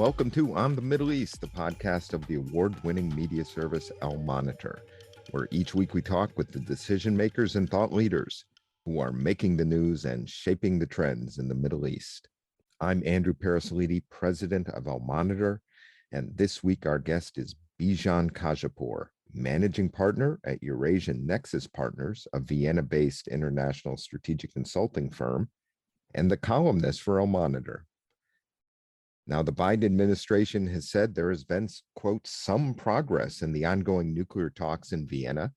Welcome to On the Middle East, the podcast of the award-winning media service Al Monitor, where each week we talk with the decision makers and thought leaders who are making the news and shaping the trends in the Middle East. I'm Andrew Parasolidi, president of Al Monitor, and this week our guest is Bijan Khajehpour, managing partner at Eurasian Nexus Partners, a Vienna-based international strategic consulting firm, and the columnist for Al Monitor. Now, the Biden administration has said there has been, quote, some progress in the ongoing nuclear talks in Vienna,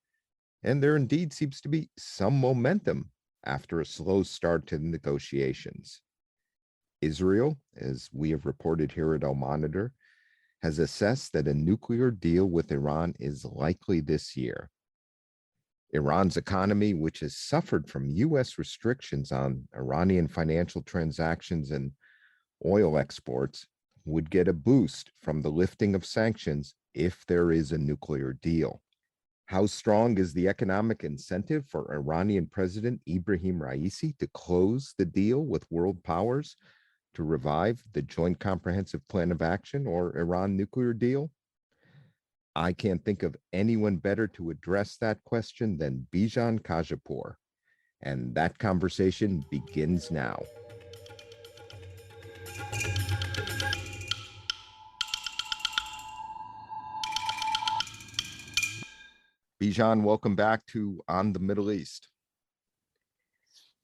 and there indeed seems to be some momentum after a slow start to the negotiations. Israel, as we have reported here at Al Monitor, has assessed that a nuclear deal with Iran is likely this year. Iran's economy, which has suffered from U.S. restrictions on Iranian financial transactions and oil exports, would get a boost from the lifting of sanctions if there is a nuclear deal. How strong is the economic incentive for Iranian President Ibrahim Raisi to close the deal with world powers to revive the Joint Comprehensive Plan of Action, or Iran nuclear deal? I can't think of anyone better to address that question than Bijan Khajehpour, and that conversation begins now. Bijan, welcome back to On the Middle East.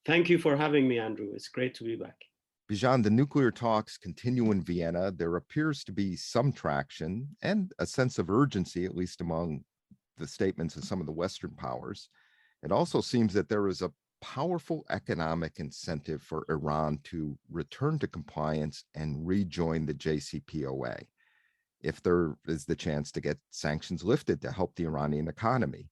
Thank you for having me, Andrew. It's great to be back. Bijan, the nuclear talks continue in Vienna. There appears to be some traction and a sense of urgency, at least among the statements of some of the Western powers. It also seems that there is a powerful economic incentive for Iran to return to compliance and rejoin the JCPOA, if there is the chance to get sanctions lifted to help the Iranian economy.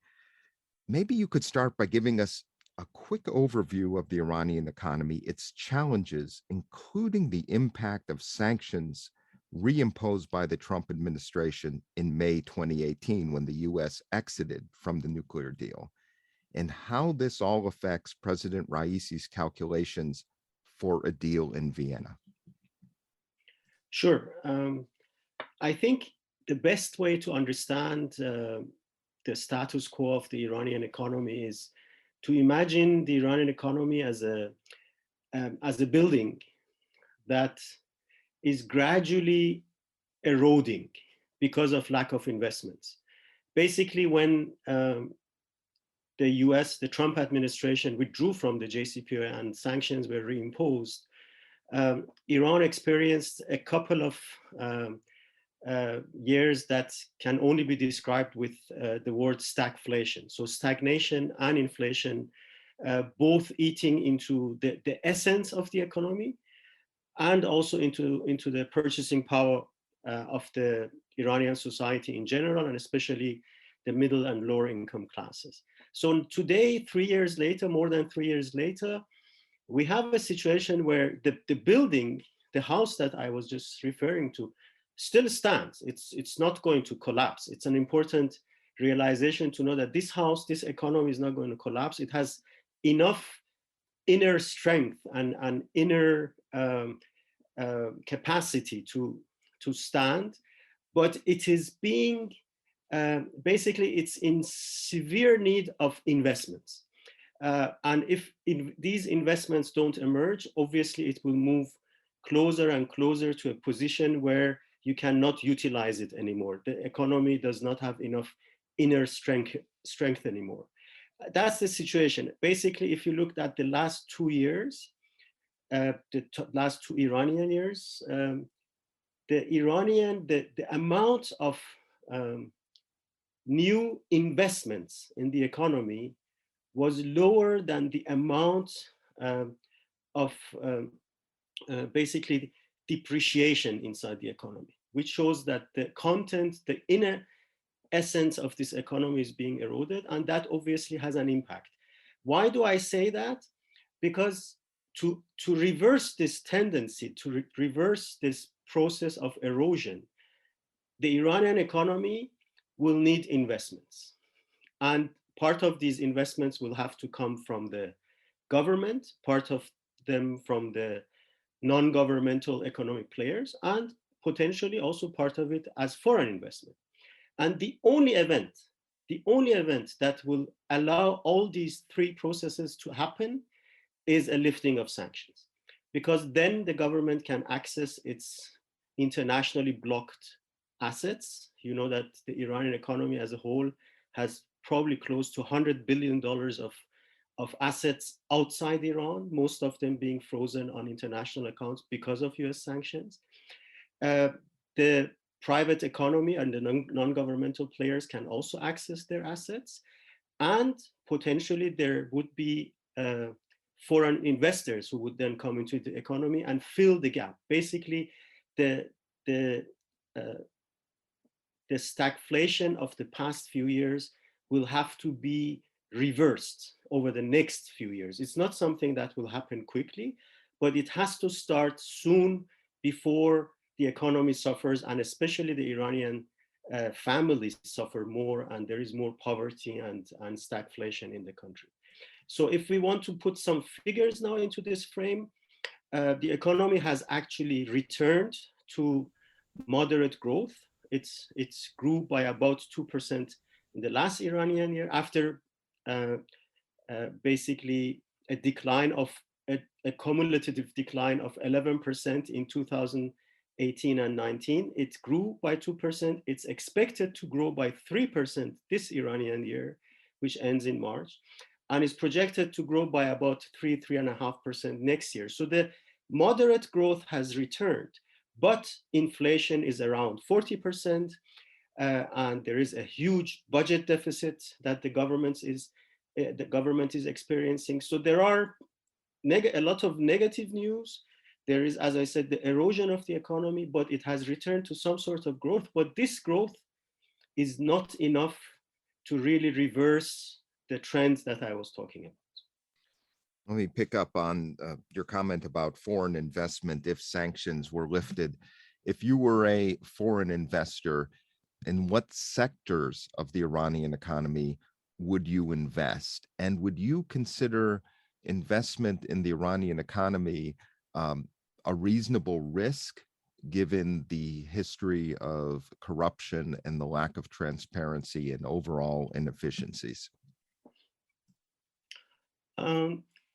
Maybe you could start by giving us a quick overview of the Iranian economy, its challenges, including the impact of sanctions reimposed by the Trump administration in May 2018 when the US exited from the nuclear deal, and how this all affects President Raisi's calculations for a deal in Vienna. Sure. I think the best way to understand the status quo of the Iranian economy is to imagine the Iranian economy as a building that is gradually eroding because of lack of investments. Basically, when the US, the Trump administration, withdrew from the JCPOA and sanctions were reimposed, Iran experienced a couple of years that can only be described with the word stagflation. So stagnation and inflation, both eating into the essence of the economy and also into the purchasing power of the Iranian society in general, and especially the middle and lower income classes. So today, 3 years later, more than 3 years later, we have a situation where the building, the house that I was just referring to, still stands. It's not going to collapse. It's an important realization to know that this house, this economy is not going to collapse. It has enough inner strength and inner capacity to stand, but it is being, basically it's in severe need of investments. And if these investments don't emerge, obviously it will move closer and closer to a position where you cannot utilize it anymore. The economy does not have enough inner strength anymore. That's the situation. Basically, if you looked at the last 2 years, last two Iranian years, the amount of new investments in the economy was lower than the amount of basically depreciation inside the economy, which shows that the content, the inner essence of this economy is being eroded, and that obviously has an impact. Why do I say that? Because to reverse this tendency, to reverse this process of erosion, the Iranian economy will need investments. And part of these investments will have to come from the government, part of them from the non-governmental economic players, and potentially also part of it as foreign investment. And the only event that will allow all these three processes to happen is a lifting of sanctions, because then the government can access its internationally blocked assets. You know that the Iranian economy as a whole has probably close to $100 billion of assets outside Iran, most of them being frozen on international accounts because of US sanctions. The private economy and the non-governmental players can also access their assets, and potentially there would be foreign investors who would then come into the economy and fill the gap. Basically, the stagflation of the past few years will have to be reversed over the next few years. It's not something that will happen quickly, but it has to start soon before the economy suffers, and especially the Iranian families suffer more, and there is more poverty and stagflation in the country. So if we want to put some figures now into this frame, the economy has actually returned to moderate growth. It's grew by about 2% in the last Iranian year, after basically a decline of a cumulative decline of 11% in 2018 and 19. It grew by 2%. It's expected to grow by 3% this Iranian year, which ends in March, and is projected to grow by about 3.5% next year. So the moderate growth has returned, but inflation is around 40%, and there is a huge budget deficit that the government is experiencing. So there are a lot of negative news. There is, as I said, the erosion of the economy, but it has returned to some sort of growth. But this growth is not enough to really reverse the trends that I was talking about. Let me pick up on your comment about foreign investment if sanctions were lifted. If you were a foreign investor, in what sectors of the Iranian economy would you invest? And would you consider investment in the Iranian economy a reasonable risk, given the history of corruption and the lack of transparency and overall inefficiencies?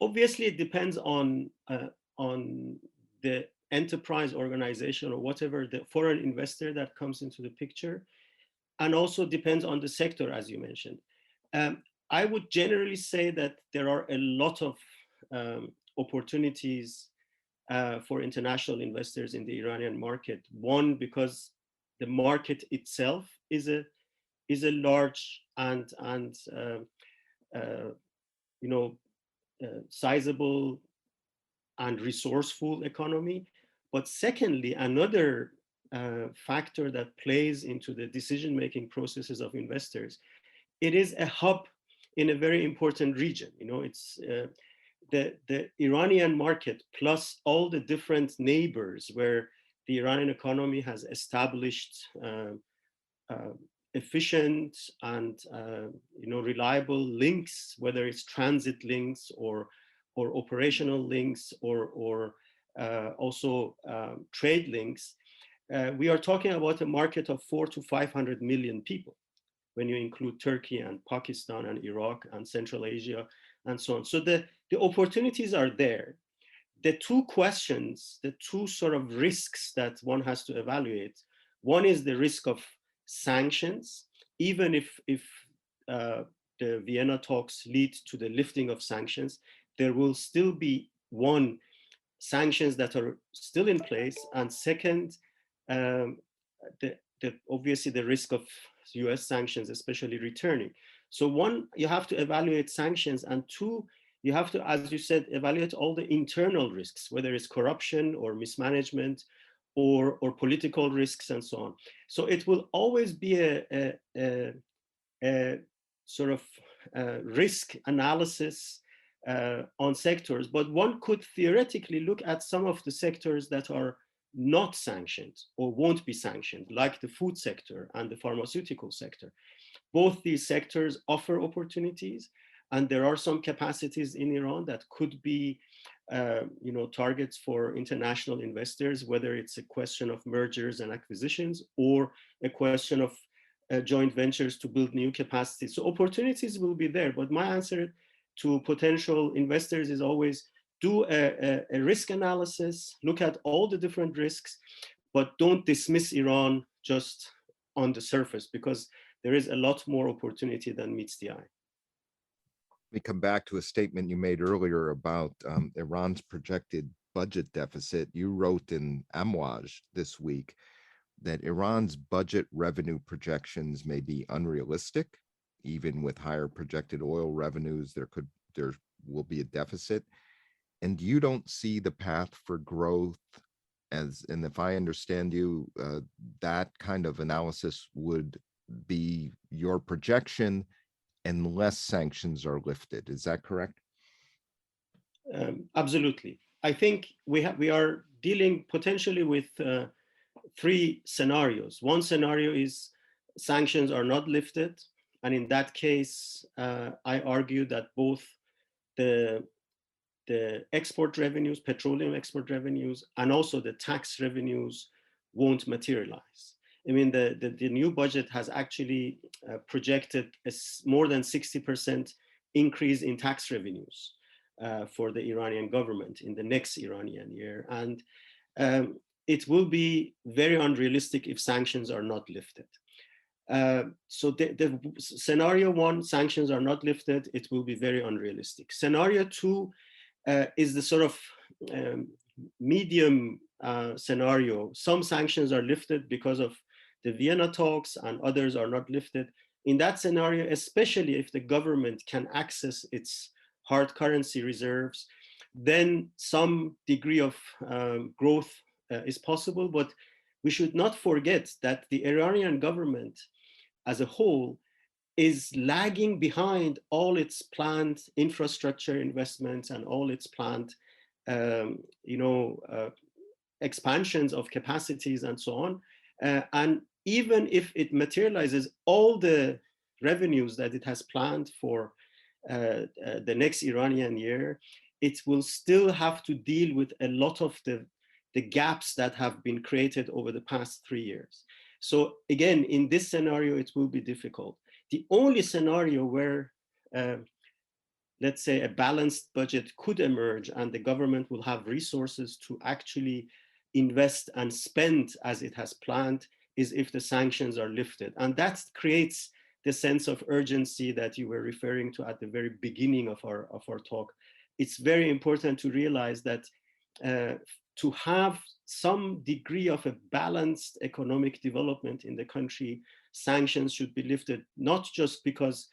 Obviously, it depends on the enterprise organization or whatever the foreign investor that comes into the picture, and also depends on the sector, as you mentioned. I would generally say that there are a lot of opportunities for international investors in the Iranian market. One, because the market itself is a large and sizable and resourceful economy. But secondly, another factor that plays into the decision-making processes of investors, it is a hub in a very important region. It's the Iranian market plus all the different neighbors where the Iranian economy has established efficient and reliable links, whether it's transit links or operational links or also trade links. We are talking about a market of 400 to 500 million people when you include Turkey and Pakistan and Iraq and Central Asia and so on. So the opportunities are there. The two questions, the two sort of risks that one has to evaluate, one is the risk of sanctions. Even if the Vienna talks lead to the lifting of sanctions, there will still be, one, sanctions that are still in place, and second, obviously the risk of US sanctions, especially returning. So one, you have to evaluate sanctions, and two, you have to, as you said, evaluate all the internal risks, whether it's corruption or mismanagement or political risks and so on. So it will always be a sort of risk analysis on sectors, but one could theoretically look at some of the sectors that are not sanctioned or won't be sanctioned, like the food sector and the pharmaceutical sector. Both these sectors offer opportunities, And there are some capacities in Iran that could be targets for international investors, whether it's a question of mergers and acquisitions or a question of joint ventures to build new capacities. So opportunities will be there. But my answer to potential investors is always do a risk analysis, look at all the different risks, but don't dismiss Iran just on the surface, because there is a lot more opportunity than meets the eye. Let me come back to a statement you made earlier about Iran's projected budget deficit. You wrote in Amwaj this week that Iran's budget revenue projections may be unrealistic. Even with higher projected oil revenues, there will be a deficit. And you don't see the path for growth and if I understand you, that kind of analysis would be your projection unless sanctions are lifted. Is that correct? Absolutely. I think we are dealing potentially with three scenarios. One scenario is sanctions are not lifted. And in that case, I argue that both the export revenues, petroleum export revenues, and also the tax revenues won't materialize. I mean, the new budget has actually projected a more than 60% increase in tax revenues for the Iranian government in the next Iranian year. And it will be very unrealistic if sanctions are not lifted. So the scenario one, sanctions are not lifted, it will be very unrealistic. Scenario two is the sort of medium scenario. Some sanctions are lifted because of the Vienna talks and others are not lifted. In that scenario, especially if the government can access its hard currency reserves, then some degree of growth is possible. But we should not forget that the Iranian government as a whole is lagging behind all its planned infrastructure investments and all its planned expansions of capacities and so on. And even if it materializes all the revenues that it has planned for the next Iranian year, it will still have to deal with a lot of the gaps that have been created over the past 3 years. So again, in this scenario, it will be difficult. The only scenario where, let's say, a balanced budget could emerge and the government will have resources to actually invest and spend as it has planned is if the sanctions are lifted. And that creates the sense of urgency that you were referring to at the very beginning of our talk. It's very important to realize that to have some degree of a balanced economic development in the country, sanctions should be lifted, not just because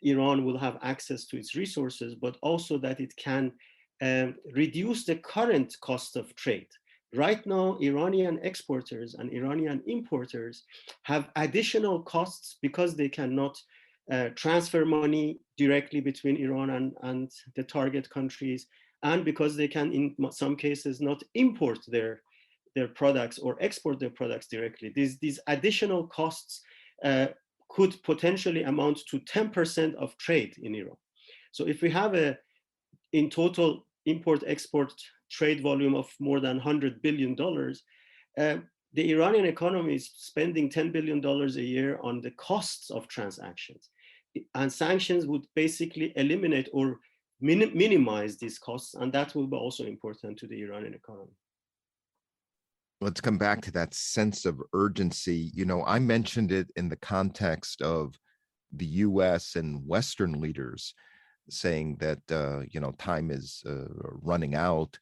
Iran will have access to its resources, but also that it can reduce the current cost of trade. Right now, Iranian exporters and Iranian importers have additional costs because they cannot transfer money directly between Iran and the target countries, and because they can, in some cases, not import their products or export their products directly. These additional costs could potentially amount to 10% of trade in Iran. So if we have in total import-export trade volume of more than $100 billion, the Iranian economy is spending $10 billion a year on the costs of transactions. And sanctions would basically eliminate or minimize these costs, and that will be also important to the Iranian economy. Let's come back to that sense of urgency. You know, I mentioned it in the context of the US and Western leaders saying that, time is running out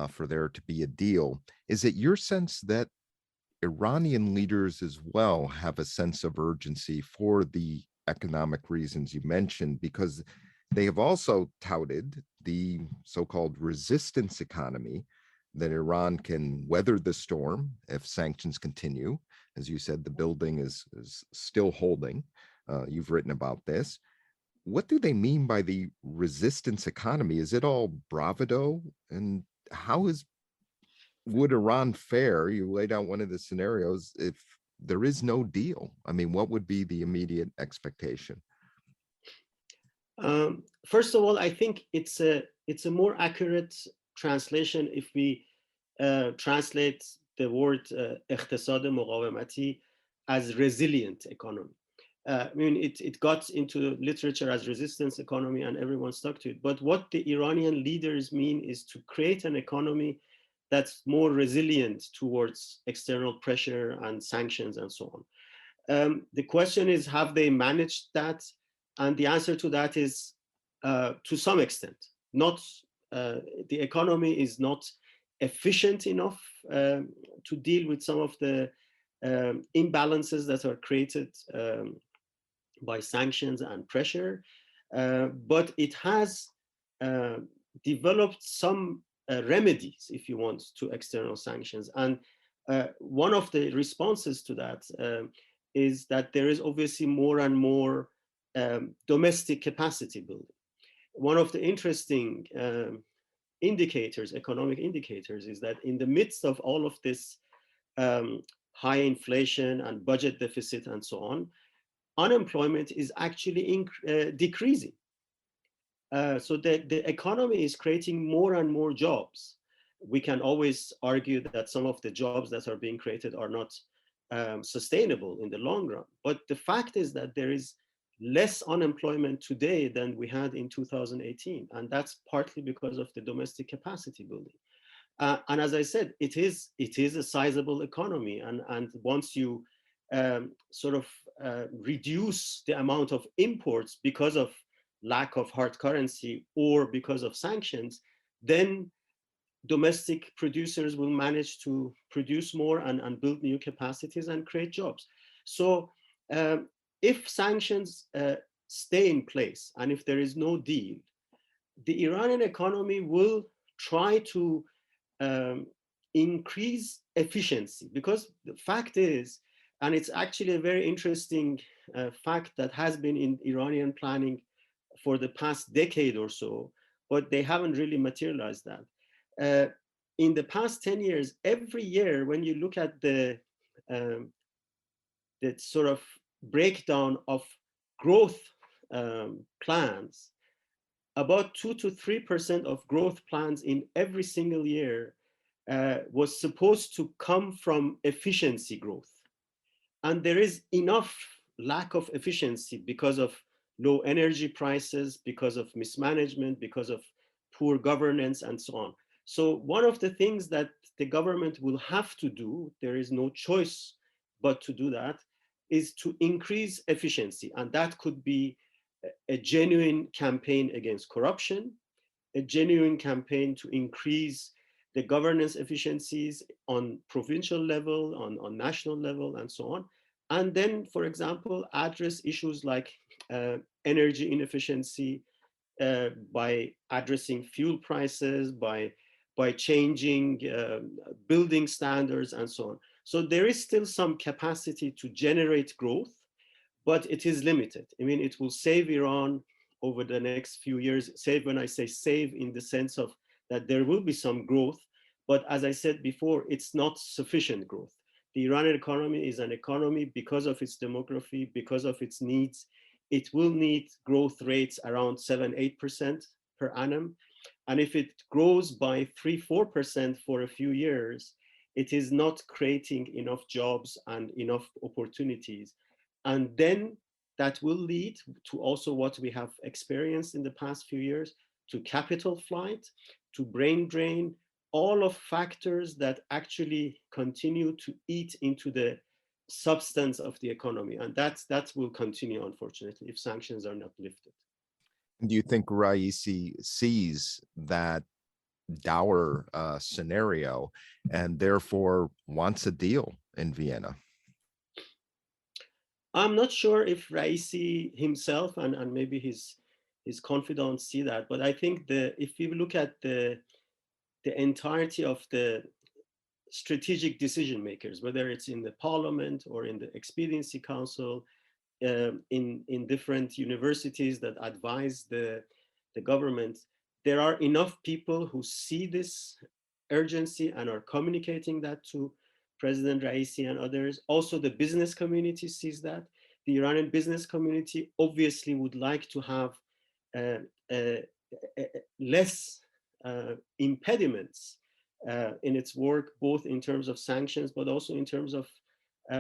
for there to be a deal. Is it your sense that Iranian leaders as well have a sense of urgency for the economic reasons you mentioned? Because they have also touted the so-called resistance economy, that Iran can weather the storm if sanctions continue. As you said, the building is still holding. You've written about this. What do they mean by the resistance economy? Is it all bravado? And how would Iran fare? You laid out one of the scenarios if there is no deal. I mean, what would be the immediate expectation? First of all, I think it's a more accurate translation if we translate the word اقتصاد مقاومتی as resilient economy. I mean, it got into literature as resistance economy and everyone stuck to it. But what the Iranian leaders mean is to create an economy that's more resilient towards external pressure and sanctions and so on. The question is, have they managed that? And the answer to that is to some extent. Not the economy is not efficient enough to deal with some of the imbalances that are created by sanctions and pressure, but it has developed some remedies, if you want, to external sanctions. And one of the responses to that is that there is obviously more and more domestic capacity building. One of the interesting indicators, economic indicators, is that in the midst of all of this high inflation and budget deficit and so on, unemployment is actually decreasing. So the economy is creating more and more jobs. We can always argue that some of the jobs that are being created are not sustainable in the long run. But the fact is that there is less unemployment today than we had in 2018. And that's partly because of the domestic capacity building. And as I said, it is a sizable economy. And once you sort of reduce the amount of imports because of lack of hard currency or because of sanctions, then domestic producers will manage to produce more and build new capacities and create jobs. So if sanctions stay in place and if there is no deal, the Iranian economy will try to increase efficiency, because the fact is, and it's actually a very interesting fact that has been in Iranian planning for the past decade or so, but they haven't really materialized that. In the past 10 years, every year, when you look at the sort of breakdown of growth plans, about 2 to 3% of growth plans in every single year was supposed to come from efficiency growth. And there is enough lack of efficiency because of low energy prices, because of mismanagement, because of poor governance, and so on. So one of the things that the government will have to do, there is no choice but to do that, is to increase efficiency. And that could be a genuine campaign against corruption, a genuine campaign to increase the governance efficiencies on provincial level, on national level, and so on. And then, for example, address issues like energy inefficiency by addressing fuel prices, by changing building standards, and so on. So there is still some capacity to generate growth, but it is limited. I mean, it will save Iran over the next few years. Save, when I say save, in the sense of that there will be some growth, but as I said before, it's not sufficient growth. The Iranian economy is an economy because of its demography, because of its needs. It will need growth rates around 7-8% per annum. And if it grows by 3-4% for a few years, it is not creating enough jobs and enough opportunities. And then that will lead to also what we have experienced in the past few years, to capital flight, to brain drain, all of factors that actually continue to eat into the substance of the economy. And that will continue, unfortunately, if sanctions are not lifted. Do you think Raisi sees that dour scenario and therefore wants a deal in Vienna? I'm not sure if Raisi himself and maybe his confidants see that, but I think if you look at the entirety of the strategic decision makers, whether it's in the parliament or in the expediency council, in different universities that advise the government, there are enough people who see this urgency and are communicating that to President Raisi and others. Also, the business community sees that. The Iranian business community obviously would like to have uh, uh, less impediments in its work, both in terms of sanctions, but also in terms of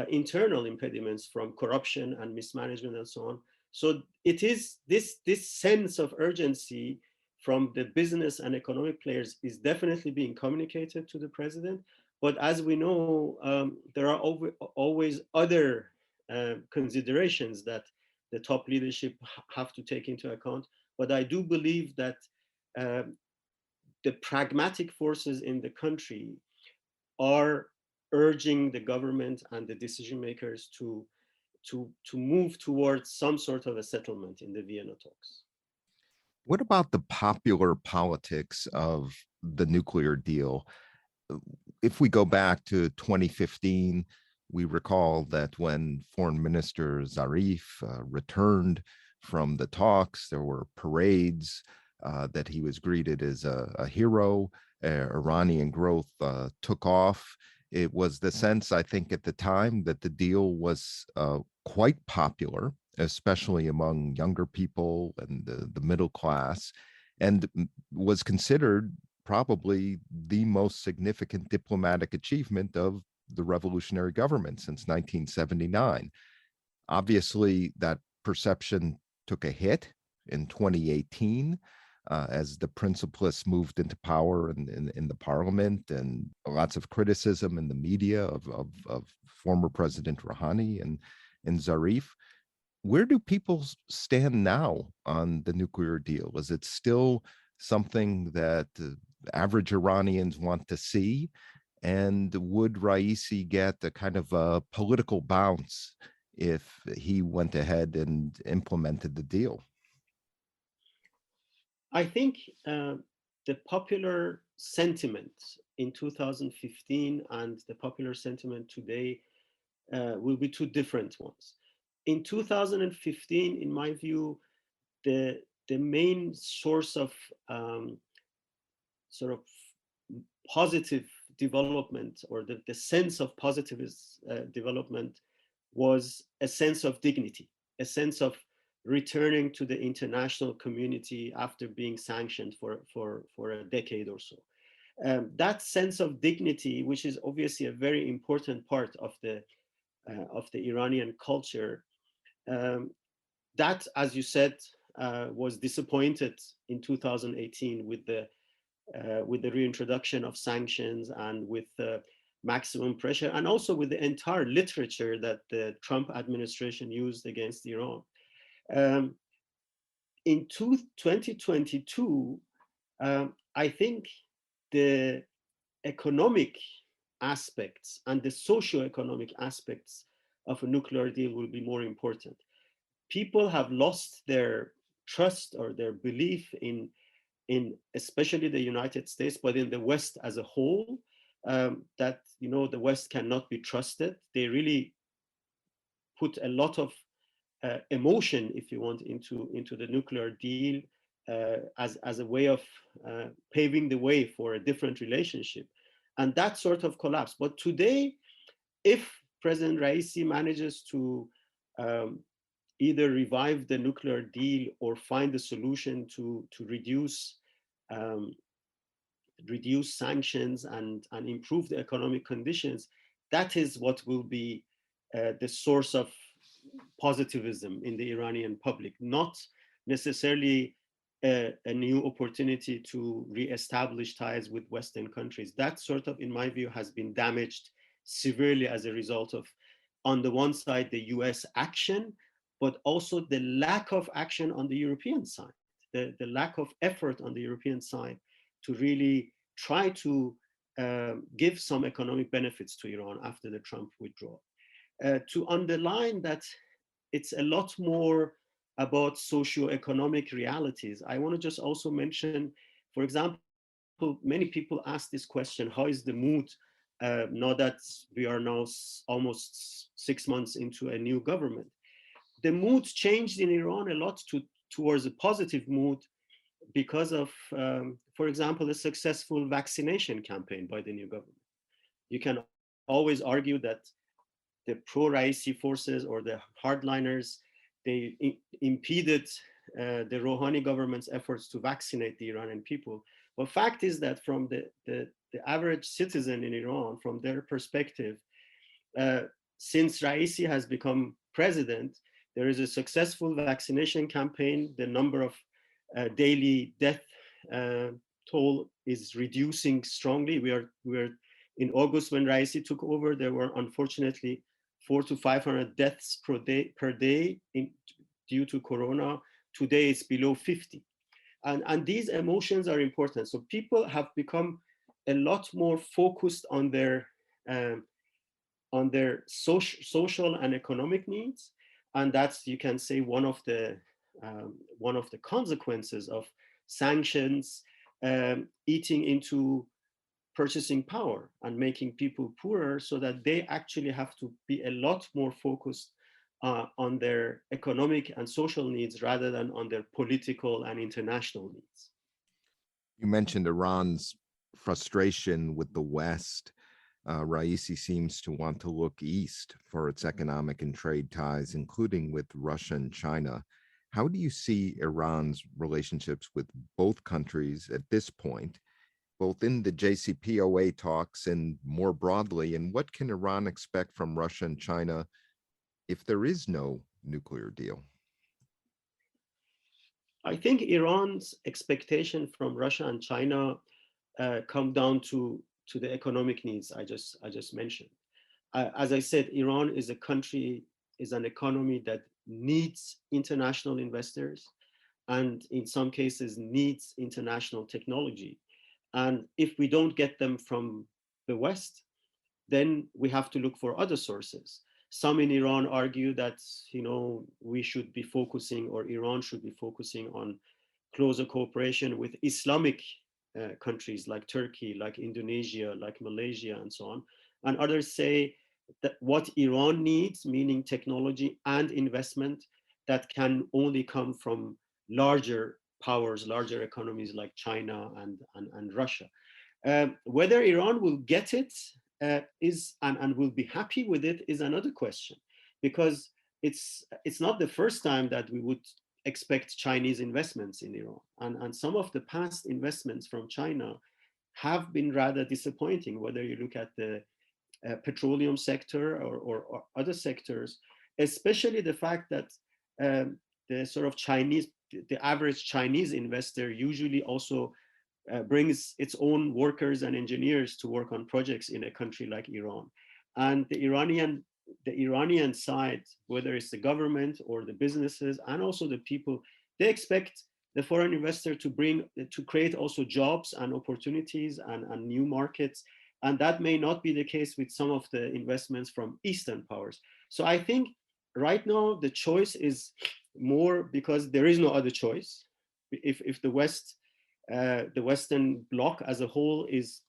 internal impediments from corruption and mismanagement and so on. So it is this sense of urgency from the business and economic players is definitely being communicated to the president. But as we know, there are always other considerations that the top leadership have to take into account. But I do believe that the pragmatic forces in the country are urging the government and the decision makers to move towards some sort of a settlement in the Vienna talks. What about the popular politics of the nuclear deal? If we go back to 2015, we recall that when Foreign Minister Zarif returned from the talks, there were parades that he was greeted as a hero. Iranian growth took off. It was the sense, I think, at the time that the deal was quite popular, especially among younger people and the middle class, and was considered probably the most significant diplomatic achievement of the revolutionary government since 1979. Obviously, that perception took a hit in 2018 as the principalists moved into power in the parliament, and lots of criticism in the media of former President Rouhani and Zarif. Where do people stand now on the nuclear deal? Is it still something that average Iranians want to see? And would Raisi get a kind of a political bounce if he went ahead and implemented the deal? I think the popular sentiment in 2015 and the popular sentiment today will be two different ones. In 2015, in my view, the main source of sort of positive development, or the sense of positivist development, was a sense of dignity, a sense of returning to the international community after being sanctioned for a decade or so. That sense of dignity, which is obviously a very important part of the Iranian culture, that, as you said, was disappointed in 2018 with the reintroduction of sanctions and with maximum pressure, and also with the entire literature that the Trump administration used against Iran. In 2022, I think the economic aspects and the socio-economic aspects of a nuclear deal will be more important. People have lost their trust or their belief in especially the United States, but in the West as a whole, that the West cannot be trusted. They really put a lot of emotion, if you want, into the nuclear deal as a way of paving the way for a different relationship, and that sort of collapsed. But today, if President Raisi manages to either revive the nuclear deal or find a solution to reduce sanctions and improve the economic conditions, that is what will be the source of positivism in the Iranian public, not necessarily a new opportunity to reestablish ties with Western countries. That sort of, in my view, has been damaged severely as a result of, on the one side, the US action, but also the lack of action on the European side, the lack of effort on the European side to really try to give some economic benefits to Iran after the Trump withdrawal. To underline that it's a lot more about socio-economic realities, I want to just also mention, for example, many people ask this question: how is the mood now that we are now almost 6 months into a new government? The mood changed in Iran a lot towards a positive mood because of, for example, a successful vaccination campaign by the new government. You can always argue that the pro-Raisi forces or the hardliners, they impeded the Rouhani government's efforts to vaccinate the Iranian people. But fact is that from the average citizen in Iran, from their perspective, uh, since Raisi has become president, there is a successful vaccination campaign. The number of daily death uh, toll is reducing strongly. We are in August when Raisi took over. There were unfortunately 400 to 500 deaths per day due to corona. Today it's below 50, and these emotions are important. So people have become a lot more focused um, on their social and economic needs, and that's, you can say, one of the consequences of sanctions eating into purchasing power and making people poorer, so that they actually have to be a lot more focused on their economic and social needs rather than on their political and international needs. You mentioned Iran's frustration with the West. Raisi seems to want to look east for its economic and trade ties, including with Russia and China. How do you see Iran's relationships with both countries at this point, both in the JCPOA talks and more broadly? And what can Iran expect from Russia and China if there is no nuclear deal? I think Iran's expectation from Russia and China come down to the economic needs I just mentioned. As I said, Iran is a country, is an economy that needs international investors, and in some cases needs international technology. And if we don't get them from the West, then we have to look for other sources. Some in Iran argue that, we should be focusing, or Iran should be focusing on closer cooperation with Islamic countries like Turkey, like Indonesia, like Malaysia, and so on. And others say that what Iran needs, meaning technology and investment, that can only come from larger powers, larger economies like China and Russia. Whether Iran will get it and will be happy with it is another question, because it's not the first time that we would expect Chinese investments in Iran, and some of the past investments from China have been rather disappointing. Whether you look at the petroleum sector or other sectors, especially the fact that the sort of the average Chinese investor usually also brings its own workers and engineers to work on projects in a country like Iran. And the Iranian side, whether it's the government or the businesses and also the people, they expect the foreign investor to create also jobs and opportunities and new markets. And that may not be the case with some of the investments from Eastern powers. So I think right now the choice is more because there is no other choice. If the Western bloc as a whole is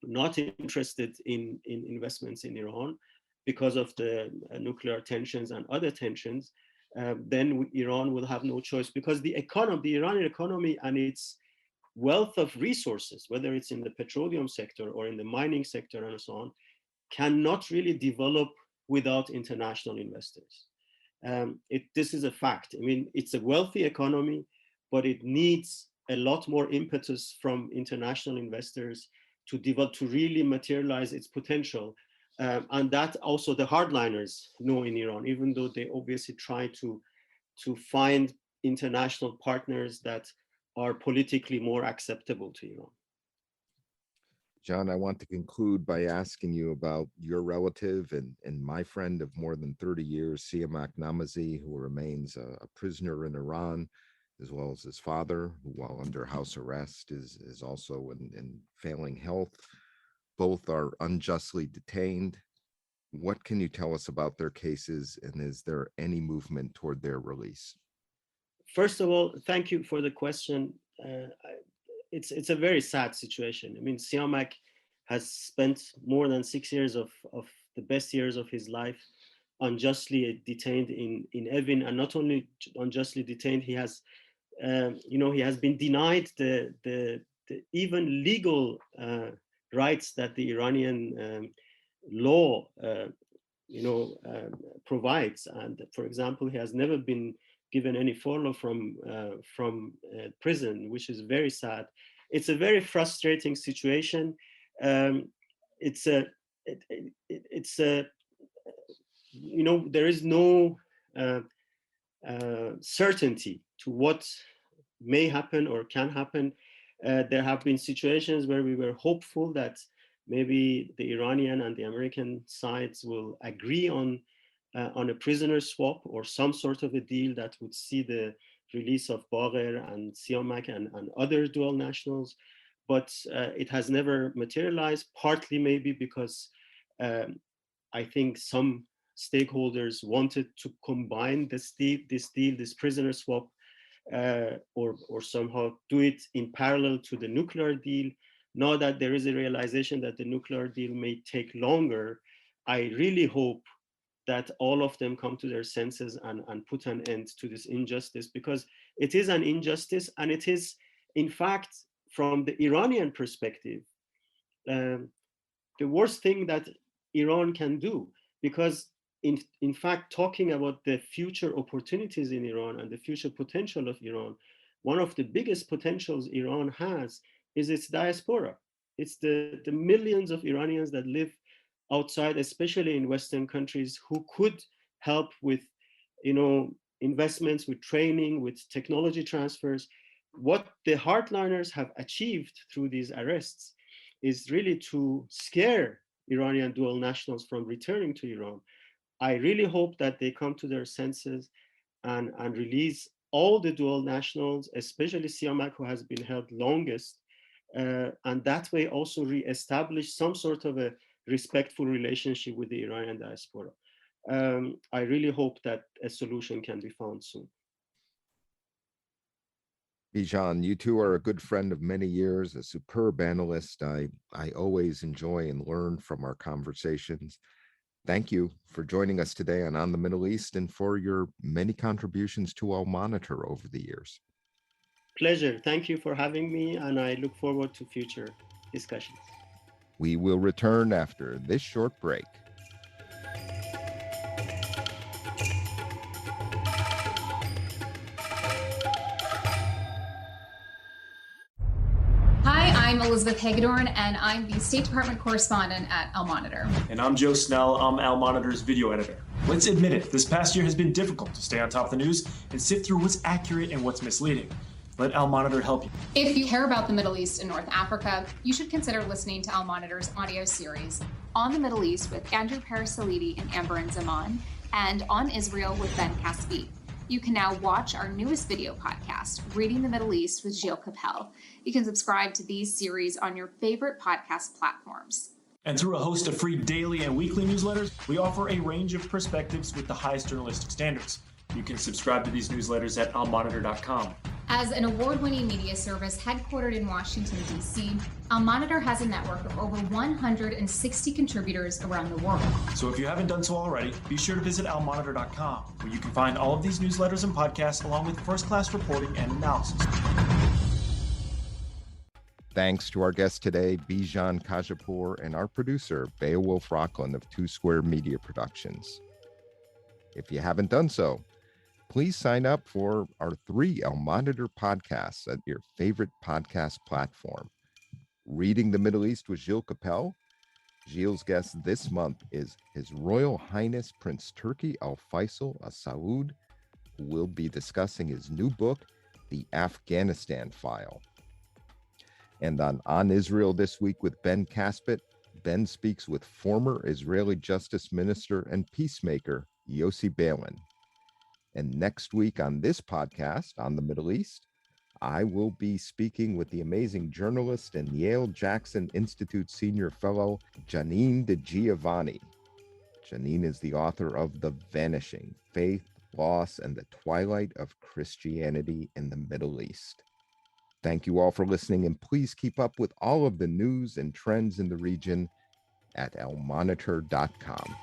not interested in investments in Iran because of the nuclear tensions and other tensions, then Iran will have no choice, because the Iranian economy and its wealth of resources, whether it's in the petroleum sector or in the mining sector and so on, cannot really develop without international investors. This is a fact. I mean, it's a wealthy economy, but it needs a lot more impetus from international investors to develop, to really materialize its potential. And that also the hardliners know in Iran, even though they obviously try to find international partners that are politically more acceptable to Iran. John, I want to conclude by asking you about your relative and my friend of more than 30 years, Siamak Namazi, who remains a prisoner in Iran, as well as his father, who, while under house arrest, is also in failing health. Both are unjustly detained. What can you tell us about their cases, and is there any movement toward their release? First of all, thank you for the question. It's a very sad situation. I mean, Siamak has spent more than 6 years of the best years of his life unjustly detained in Evin, and not only unjustly detained, he has he has been denied the even legal rights that the Iranian law provides. And for example, he has never been given any furlough from prison, which is very sad. It's a very frustrating situation. It's a it's a there is no certainty to what may happen or can happen. There have been situations where we were hopeful that maybe the Iranian and the American sides will agree on a prisoner swap or some sort of a deal that would see the release of Bagher and Siamak and other dual nationals. But it has never materialized, partly maybe because I think some stakeholders wanted to combine this prisoner swap, or somehow do it in parallel to the nuclear deal. Now that there is a realization that the nuclear deal may take longer, I really hope that all of them come to their senses and put an end to this injustice, because it is an injustice, and it is, in fact, from the Iranian perspective, the worst thing that Iran can do, because in fact, talking about the future opportunities in Iran and the future potential of Iran, one of the biggest potentials Iran has is its diaspora. It's the millions of Iranians that live outside, especially in Western countries, who could help with, investments, with training, with technology transfers. What the hardliners have achieved through these arrests is really to scare Iranian dual nationals from returning to Iran. I really hope that they come to their senses and release all the dual nationals, especially Siamak, who has been held longest, and that way also re-establish some sort of a respectful relationship with the Iranian diaspora. I really hope that a solution can be found soon. Bijan, you two are a good friend of many years, a superb analyst. I always enjoy and learn from our conversations. Thank you for joining us today on the Middle East, and for your many contributions to Al Monitor over the years. Pleasure. Thank you for having me, and I look forward to future discussions. We will return after this short break. I'm Elizabeth Hagedorn, and I'm the State Department correspondent at Al Monitor. And I'm Joe Snell. I'm Al Monitor's video editor. Let's admit it, this past year has been difficult to stay on top of the news and sift through what's accurate and what's misleading. Let Al Monitor help you. If you care about the Middle East and North Africa, you should consider listening to Al Monitor's audio series On the Middle East with Andrew Parasalidi and Amber Zaman, and On Israel with Ben Caspi. You can now watch our newest video podcast, Reading the Middle East with Gilles Capel. You can subscribe to these series on your favorite podcast platforms. And through a host of free daily and weekly newsletters, we offer a range of perspectives with the highest journalistic standards. You can subscribe to these newsletters at almonitor.com. As an award-winning media service headquartered in Washington, D.C., Al Monitor has a network of over 160 contributors around the world. So if you haven't done so already, be sure to visit almonitor.com, where you can find all of these newsletters and podcasts, along with first-class reporting and analysis. Thanks to our guest today, Bijan Khajehpour, and our producer, Beowulf Rockland of Two Square Media Productions. If you haven't done so, please sign up for our 3 Al Monitor podcasts at your favorite podcast platform. Reading the Middle East with Gilles Capel. Gilles' guest this month is His Royal Highness Prince Turki Al Faisal Al Saud, who will be discussing his new book, The Afghanistan File. And on Israel this week with Ben Caspi, Ben speaks with former Israeli Justice Minister and peacemaker Yossi Beilin. And next week on this podcast, On the Middle East, I will be speaking with the amazing journalist and Yale Jackson Institute Senior Fellow, Janine DeGiovanni. Janine is the author of The Vanishing: Faith, Loss, and the Twilight of Christianity in the Middle East. Thank you all for listening, and please keep up with all of the news and trends in the region at almonitor.com.